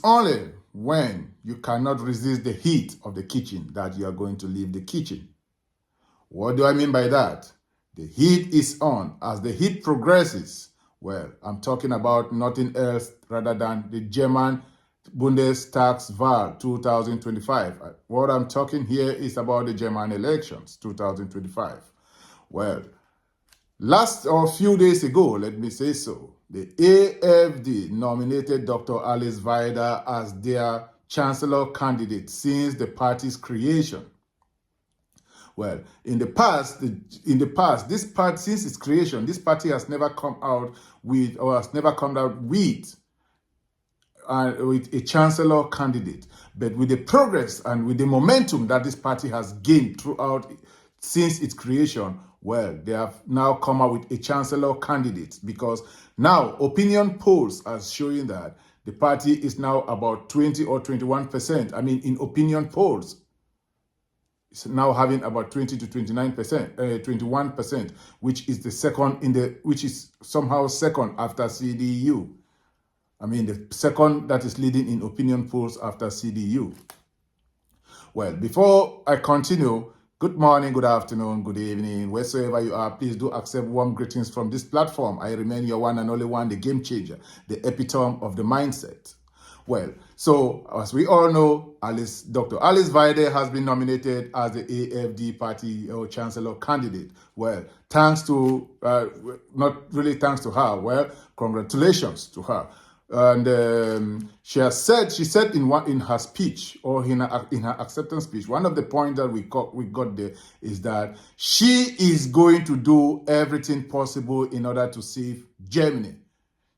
only when you cannot resist the heat of the kitchen that you are going to leave the kitchen. What do I mean by that? The heat is on. As the heat progresses, well, I'm talking about nothing else rather than the German Bundestagswahl 2025. What I'm talking here is about the German elections 2025. Well, last or a few days ago, let me say so, the AfD nominated Dr. Alice Weidel as their Chancellor candidate since the party's creation. Well, in the past, this party, since its creation, this party has never come out with a chancellor candidate. But with the progress and with the momentum that this party has gained throughout since its creation, well, they have now come out with a chancellor candidate, because now opinion polls are showing that the party is now about 20 or 21%. I mean, in opinion polls, it's now having about 20 to 29%, 21%, which is the second which is somehow second after CDU. I mean, the second that is leading in opinion polls after CDU. Well, before I continue, good morning, good afternoon, good evening, wheresoever you are, please do accept warm greetings from this platform. I remain your one and only one, the game changer, the epitome of the mindset. Well, so as we all know, Dr. Alice Weidel has been nominated as the AfD party chancellor candidate. Well, thanks to, not really thanks to her, well, congratulations to her. And she said in her speech, or in her acceptance speech, one of the points that we got there is that she is going to do everything possible in order to save Germany.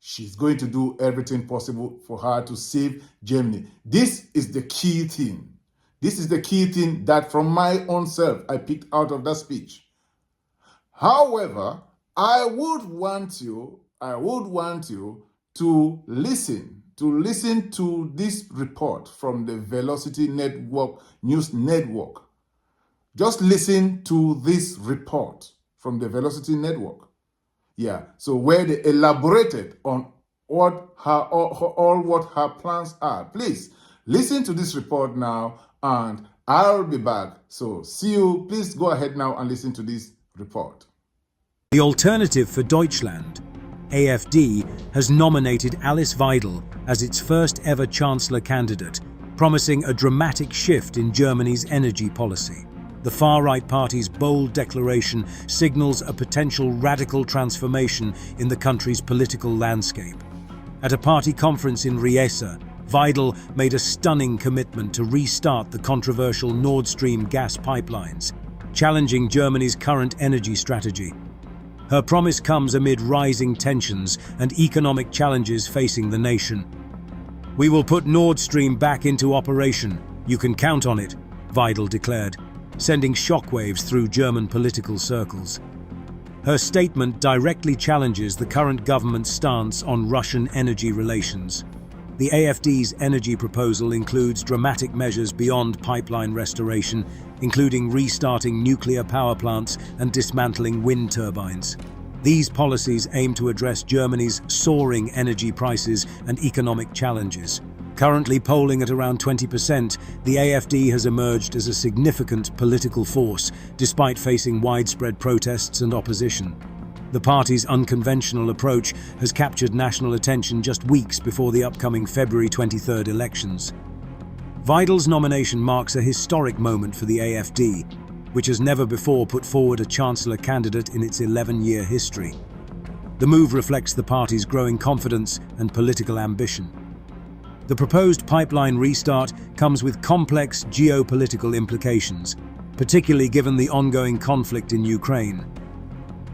She's going to do everything possible for her to save Germany. This is the key thing. This is the key thing that from my own self I picked out of that speech. However, I would want you to listen to this report from the Velocity Network News Network. Just listen to this report from the Velocity Network. Yeah, so where they elaborated on what her plans are. Please listen to this report now, and I'll be back. So see you. Please go ahead now and listen to this report. The Alternative for Deutschland, AfD, has nominated Alice Weidel as its first ever Chancellor candidate, promising a dramatic shift in Germany's energy policy. The far-right party's bold declaration signals a potential radical transformation in the country's political landscape. At a party conference in Riesa, Weidel made a stunning commitment to restart the controversial Nord Stream gas pipelines, challenging Germany's current energy strategy. Her promise comes amid rising tensions and economic challenges facing the nation. "We will put Nord Stream back into operation. You can count on it," Weidel declared, sending shockwaves through German political circles. Her statement directly challenges the current government's stance on Russian energy relations. The AfD's energy proposal includes dramatic measures beyond pipeline restoration, including restarting nuclear power plants and dismantling wind turbines. These policies aim to address Germany's soaring energy prices and economic challenges. Currently polling at around 20%, the AfD has emerged as a significant political force, despite facing widespread protests and opposition. The party's unconventional approach has captured national attention just weeks before the upcoming February 23rd elections. Weidel's nomination marks a historic moment for the AfD, which has never before put forward a chancellor candidate in its 11-year history. The move reflects the party's growing confidence and political ambition. The proposed pipeline restart comes with complex geopolitical implications, particularly given the ongoing conflict in Ukraine.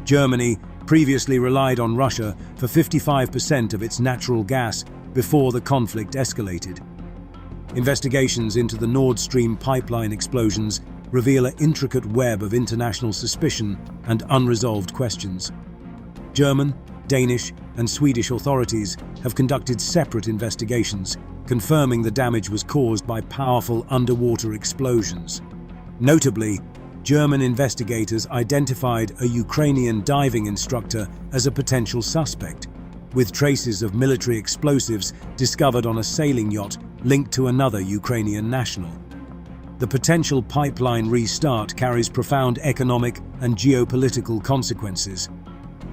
Germany previously relied on Russia for 55% of its natural gas before the conflict escalated. Investigations into the Nord Stream pipeline explosions reveal an intricate web of international suspicion and unresolved questions. German, Danish, and Swedish authorities have conducted separate investigations, confirming the damage was caused by powerful underwater explosions. Notably, German investigators identified a Ukrainian diving instructor as a potential suspect. with traces of military explosives discovered on a sailing yacht linked to another Ukrainian national. The potential pipeline restart carries profound economic and geopolitical consequences.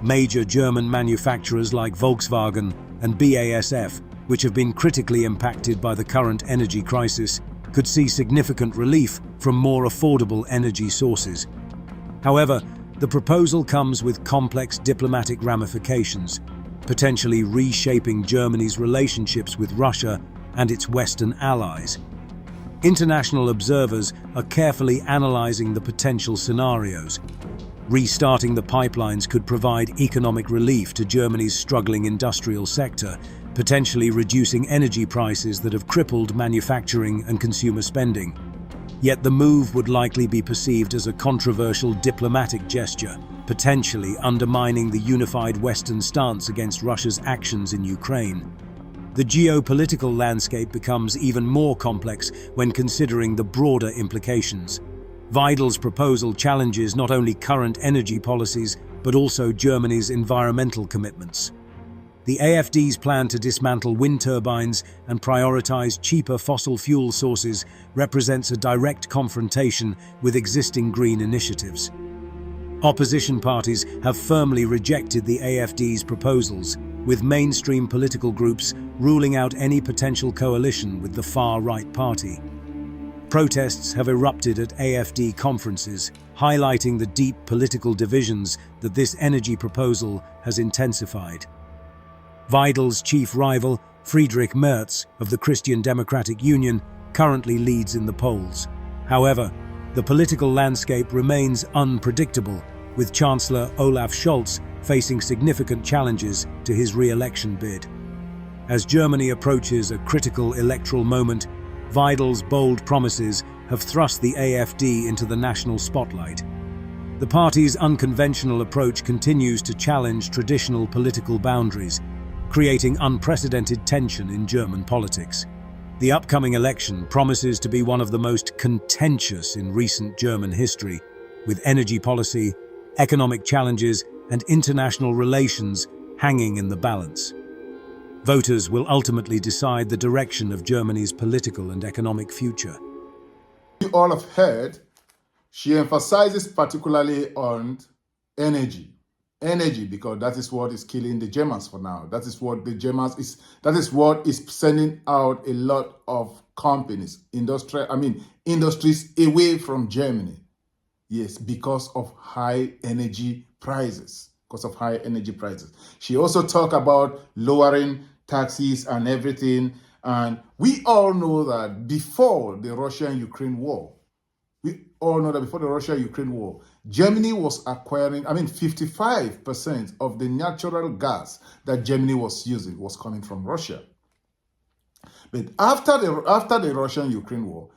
Major German manufacturers like Volkswagen and BASF, which have been critically impacted by the current energy crisis, could see significant relief from more affordable energy sources. However, the proposal comes with complex diplomatic ramifications, potentially reshaping Germany's relationships with Russia and its Western allies. International observers are carefully analyzing the potential scenarios. Restarting the pipelines could provide economic relief to Germany's struggling industrial sector, potentially reducing energy prices that have crippled manufacturing and consumer spending. Yet the move would likely be perceived as a controversial diplomatic gesture, potentially undermining the unified Western stance against Russia's actions in Ukraine. The geopolitical landscape becomes even more complex when considering the broader implications. Weidel's proposal challenges not only current energy policies, but also Germany's environmental commitments. The AfD's plan to dismantle wind turbines and prioritize cheaper fossil fuel sources represents a direct confrontation with existing green initiatives. Opposition parties have firmly rejected the AfD's proposals, with mainstream political groups ruling out any potential coalition with the far-right party. Protests have erupted at AfD conferences, highlighting the deep political divisions that this energy proposal has intensified. Weidel's chief rival, Friedrich Merz of the Christian Democratic Union, currently leads in the polls. However, the political landscape remains unpredictable, with Chancellor Olaf Scholz facing significant challenges to his re-election bid. As Germany approaches a critical electoral moment, Weidel's bold promises have thrust the AfD into the national spotlight. The party's unconventional approach continues to challenge traditional political boundaries, creating unprecedented tension in German politics. The upcoming election promises to be one of the most contentious in recent German history, with energy policy, economic challenges, and international relations hanging in the balance. Voters will ultimately decide the direction of Germany's political and economic future. You all have heard, she emphasizes particularly on energy. Energy, because that is what is killing the Germans for now. That is what is sending out a lot of companies, industries away from Germany. Yes, because of high energy prices. She also talked about lowering taxes and everything. And we all know that before the Russia-Ukraine war, Germany was acquiring, 55% of the natural gas that Germany was using was coming from Russia. But after the Russian-Ukraine war,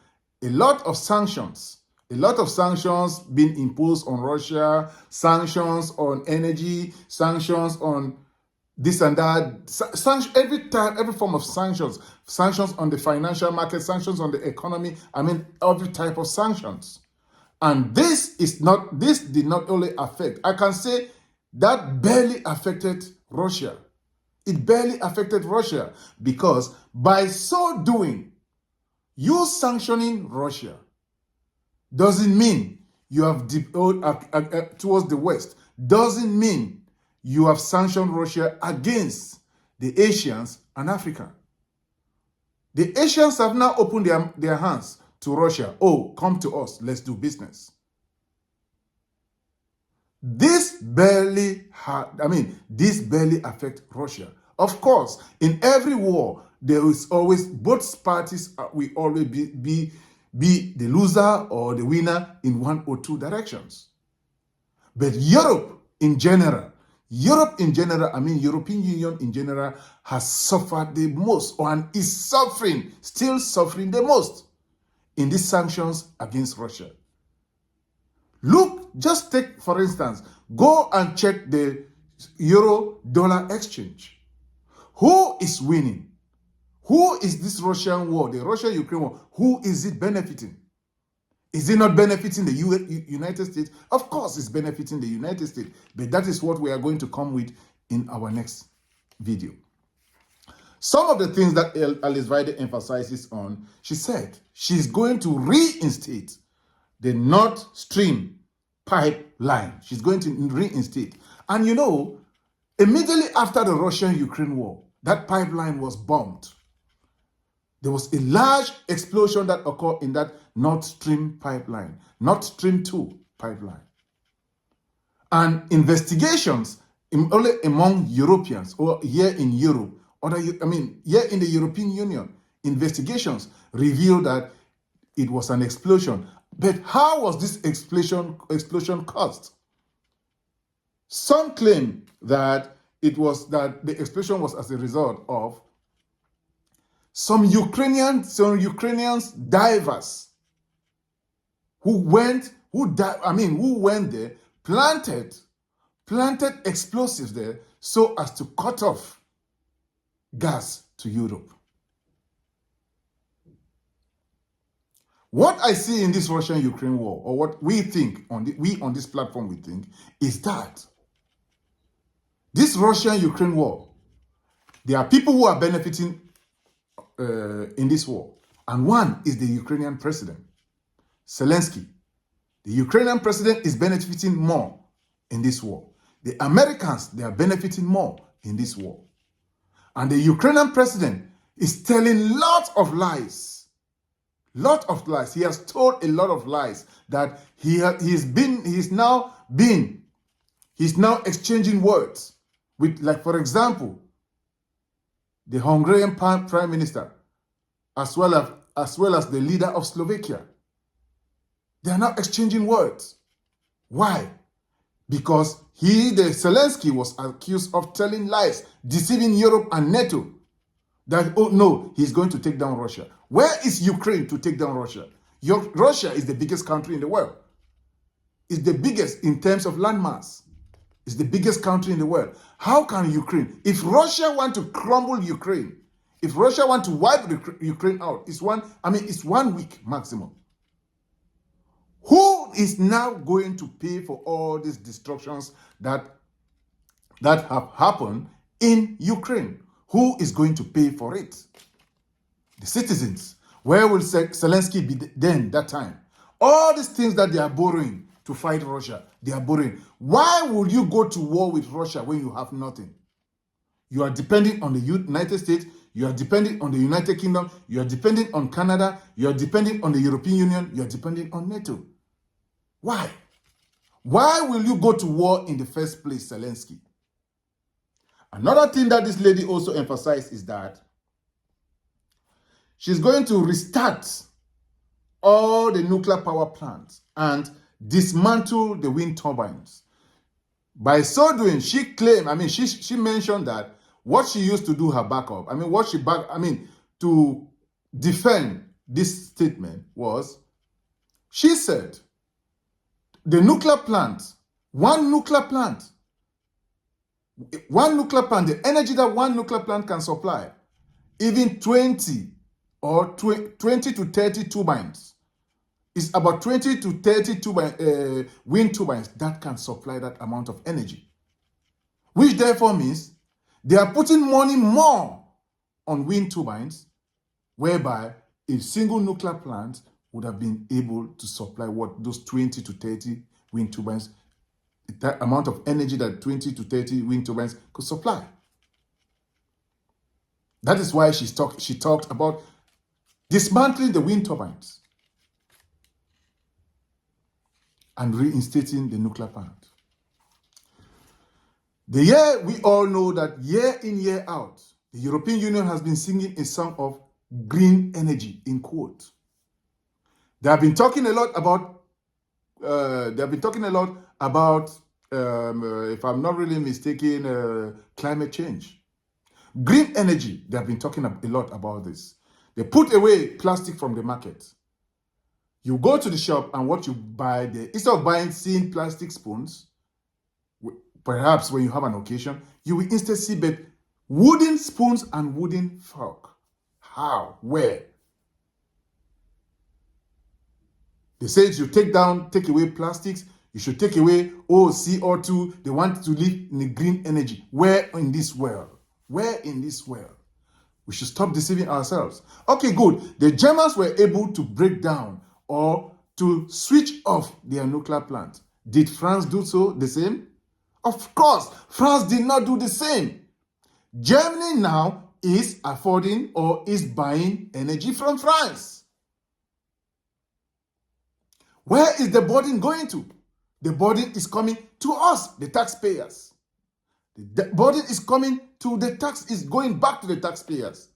a lot of sanctions being imposed on Russia, sanctions on energy, sanctions on this and that, every form of sanctions on the financial market, sanctions on the economy, every type of sanctions. And this did not only affect, I can say that barely affected Russia. It barely affected Russia because by so doing, you sanctioning Russia doesn't mean you have towards the West, doesn't mean you have sanctioned Russia against the Asians and Africa. The Asians have now opened their hands to Russia. Oh, come to us, let's do business. This barely affects Russia. Of course, in every war, there is always, both parties will always be the loser or the winner in one or two directions. But Europe in general, European Union in general has suffered the most and is still suffering the most in these sanctions against Russia. Look, just take, for instance, go and check the euro-dollar exchange. Who is winning? Who is this Russian war, the Russia-Ukraine war, who is it benefiting? Is it not benefiting the United States? Of course it's benefiting the United States, but that is what we are going to come with in our next video. Some of the things that Alice Weidel emphasizes on, she said she's going to reinstate the Nord Stream pipeline. She's going to reinstate. And you know, immediately after the Russian-Ukraine war, that pipeline was bombed. There was a large explosion that occurred in that Nord Stream pipeline, Nord Stream 2 pipeline. And investigations only among Europeans, or here in Europe, here in the European Union, investigations revealed that it was an explosion. But how was this explosion caused? Some claim that the explosion was as a result of some Ukrainians divers who went there, planted explosives there so as to cut off gas to Europe. What I see in this Russian-Ukraine war, or what we think we on this platform we think, is that this Russian-Ukraine war, there are people who are benefiting in this war, and one is the Ukrainian president, Zelensky. The Ukrainian president is benefiting more in this war. The Americans, they are benefiting more in this war. And the Ukrainian president is telling lots of lies. Lot of lies. He has told a lot of lies that he's now exchanging words with, like, for example, the Hungarian prime minister, as well as the leader of Slovakia. They are now exchanging words. Why? Because Zelensky was accused of telling lies, deceiving Europe and NATO, that, oh no, he's going to take down Russia. Where is Ukraine to take down Russia? Russia is the biggest country in the world. It's the biggest in terms of landmass. It's the biggest country in the world. How can Ukraine, if Russia want to crumble Ukraine, if Russia want to wipe Ukraine out, it's 1 week maximum. Who is now going to pay for all these destructions that have happened in Ukraine? Who is going to pay for it? The citizens. Where will Zelensky be then that time? All these things that they are borrowing to fight Russia, they are borrowing. Why would you go to war with Russia when you have nothing? You are depending on the United States, you are depending on the United Kingdom, you are depending on Canada, you are depending on the European Union, you are depending on NATO. Why? Why will you go to war in the first place, Zelensky? Another thing that this lady also emphasized is that she's going to restart all the nuclear power plants and dismantle the wind turbines. By so doing, she claimed, she mentioned that what she used to do her backup, to defend this statement was, she said, the nuclear plant, one nuclear plant, the energy that one nuclear plant can supply, even 20 to 30 turbines, is about 20 to 30 wind turbines that can supply that amount of energy. Which therefore means they are putting money more on wind turbines, whereby a single nuclear plant would have been able to supply what those 20 to 30 wind turbines, that amount of energy that 20 to 30 wind turbines could supply. That is why she talked about dismantling the wind turbines and reinstating the nuclear plant. We all know that year in, year out, the European Union has been singing a song of green energy, in quote. They have been talking a lot about, if I'm not really mistaken, climate change. Green energy, they have been talking a lot about this. They put away plastic from the market. You go to the shop and what you buy there, instead of seeing plastic spoons, perhaps when you have an occasion, you will instead see wooden spoons and wooden fork. How? Where? They say you take away plastics, you should take away CO2. They want to live in the green energy. Where in this world? Where in this world? We should stop deceiving ourselves. Okay, good. The Germans were able to break down or to switch off their nuclear plant. Did France do so the same? Of course, France did not do the same. Germany now is affording or is buying energy from France. Where is the burden going to? The burden is coming to us, the taxpayers. The burden is coming to the tax, is going back to the taxpayers.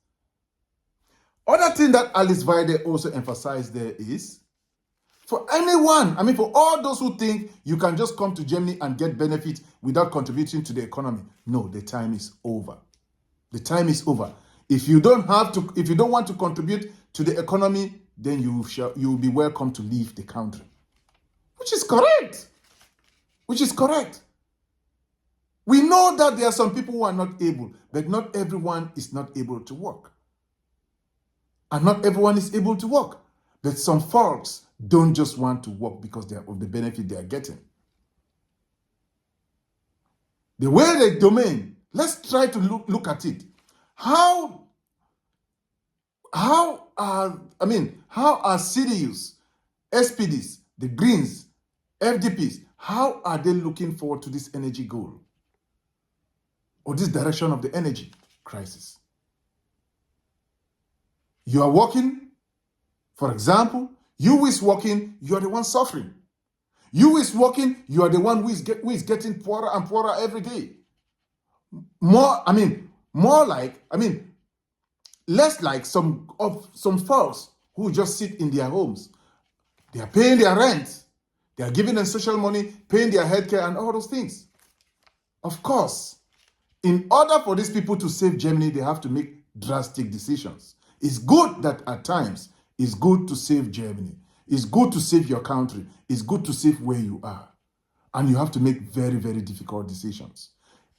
Other thing that Alice Weidel also emphasized there is, for anyone, for all those who think you can just come to Germany and get benefit without contributing to the economy, no, the time is over. The time is over. If you don't want to contribute to the economy, then you will be welcome to leave the country. Which is correct. Which is correct. We know that there are some people who are not able, but not everyone is not able to work. And not everyone is able to work. But some folks don't just want to work because of the benefit they are getting. The way the domain, let's try to look at it. How are CDUs, SPDs, the Greens, FDPs, how are they looking forward to this energy goal? Or this direction of the energy crisis? You are working, for example, you who is working, you are the one suffering. You who is working, you are the one who is getting poorer and poorer every day. Less like some folks who just sit in their homes. They are paying their rent. They are giving them social money, paying their healthcare and all those things. Of course, in order for these people to save Germany, they have to make drastic decisions. It's good that at times, it's good to save Germany. It's good to save your country. It's good to save where you are. And you have to make very, very difficult decisions.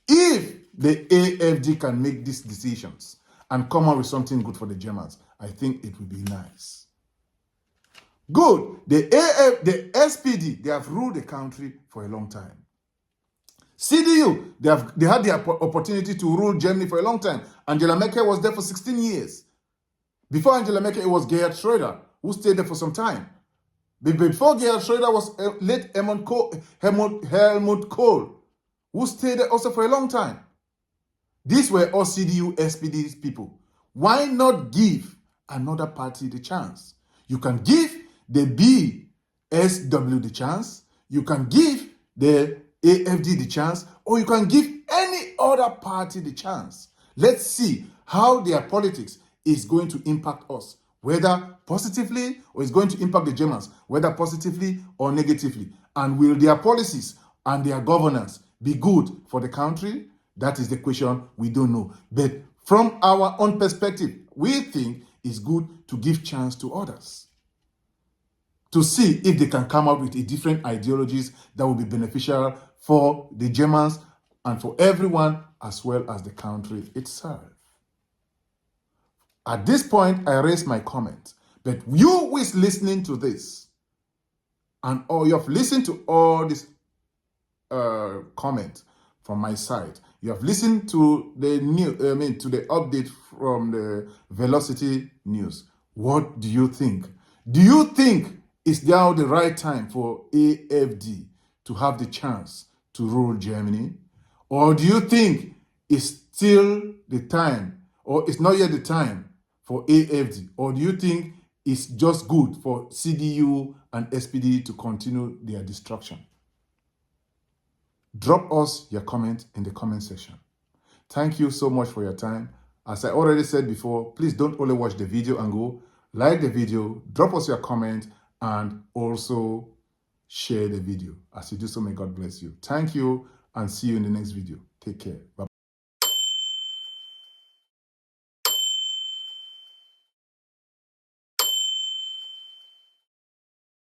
If the AfD can make these decisions and come up with something good for the Germans, I think it would be nice. Good. The SPD, they have ruled the country for a long time. CDU, they had the opportunity to rule Germany for a long time. Angela Merkel was there for 16 years. Before Angela Merkel, it was Gerhard Schröder, who stayed there for some time. Before Gerhard Schröder was late Helmut Kohl, who stayed there also for a long time. These were all CDU, SPD people. Why not give another party the chance? You can give the BSW the chance, you can give the AfD the chance, or you can give any other party the chance. Let's see how their politics is going to impact us, whether positively or is going to impact the Germans, whether positively or negatively. And will their policies and their governance be good for the country? That is the question we don't know. But from our own perspective, we think it's good to give chance to others, to see if they can come up with different ideologies that will be beneficial for the Germans and for everyone, as well as the country itself. At this point, I raise my comment. But you who is listening to this, and you have listened to all this comment from my side, you have listened to the to the update from the Velocity News. What do you think? Do you think it's now the right time for AfD to have the chance to rule Germany? Or do you think it's still the time, or it's not yet the time for AfD? Or do you think it's just good for CDU and SPD to continue their destruction? Drop us your comment in the comment section. Thank you so much for your time. As I already said before, please don't only watch the video and go. Like the video, drop us your comment, and also share the video. As you do so, may God bless you. Thank you, and see you in the next video. Take care. Bye.